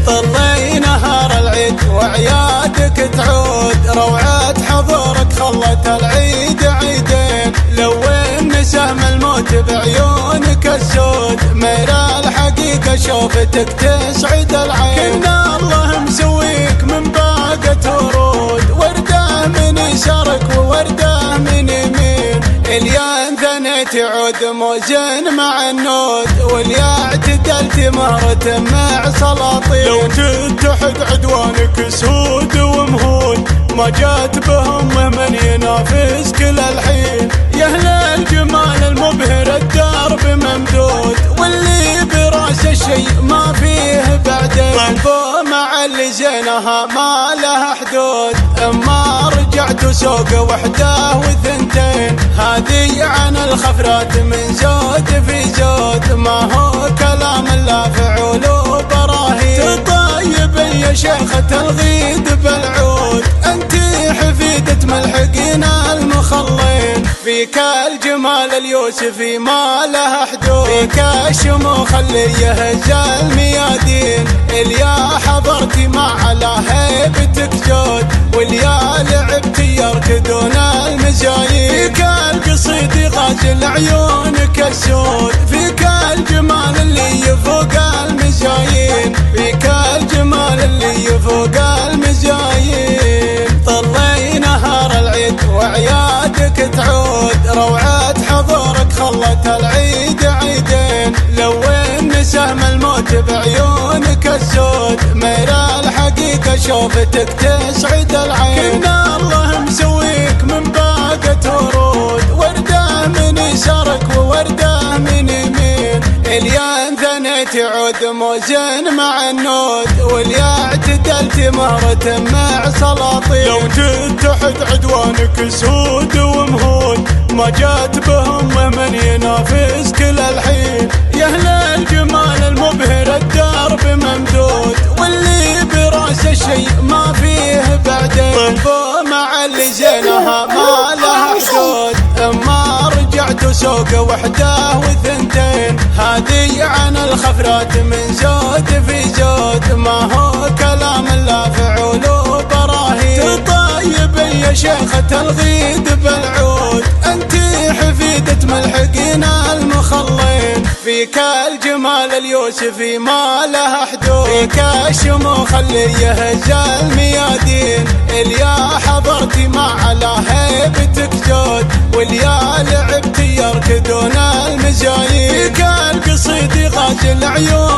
طلي نهار العيد وعيادك تعود، روعة حضورك خلت العيد عيدين، لون سهم الموت بعيونك السود، ميرا الحقيقة شوفتك تسعد العين. كنا الله مسويك من باقة ورود، وردة من يسارك ووردة من يمين، اليا ثنيت عود موزن مع النود، واليا اعتدلت مهرة مع سلاطين. لو تتحد عدوانك سود ومهود، ما جات بهم من ينافس كل الحين، يا اهل الجمال المبهر الدرب ممدود، واللي براس الشيء ما فيه بعدين، طلبوا مع اللي زينها ما لها حدود، اما رجعت سوق وحده وثنتين، هذه عن الخفرات من زود في زود، ما هو كلام لا فعول وبراهين. تطيب يا شيخة الغيد بالعود، انت حفيدة ملحقين المخلين، فيك الجمال اليوسفي ما له حدود، فيك الشموخ اللي يهز الميادين، اليا حضرتي مع على هيبتك جود، واليا لعبتي يركضون المزايين، فيك القصيد غازل عيونك السود، فيك الجمال اللي يفوق المزايين، فيك الجمال اللي يفوق المزايين. طلي نهار العيد وعيادك تعود، روعة حضورك خلت العيد عيدين، لون سهم الموت بعيونك السود، ميرا الحقيقة شوفتك تسعد العين. كنا الله مسويك من باقة ورود، وردة من يسارك ووردة من يمين، اليا ثنيت عود موزن مع النود، واليا اعتدلت مهرة مع سلاطين. لو تتحد عدوانك سود ومهود، ما جات بهم من ينافس كل الحين، يا اهل الجمال المبهر الدرب ممدود، واللي براس الشيء ما فيه بعدين، طلبوا مع اللي زينها ما لها حدود، اما رجعت سوق وحده وثنتين، هذه عن الخفرات من زود في زود، ما هو كلام لا فعول وبراهين. تطيب يا شيخة الغيد بالعود، انت حفيدة ملحقين المخلين، فيك الجمال اليوسفي ما له حدود، فيك الشموخ اللي يهز الميادين، اليا حضرتي مع على هيبتك جود، واليا لعبتي يركضون المزايين، فيك القصيد غازل عيون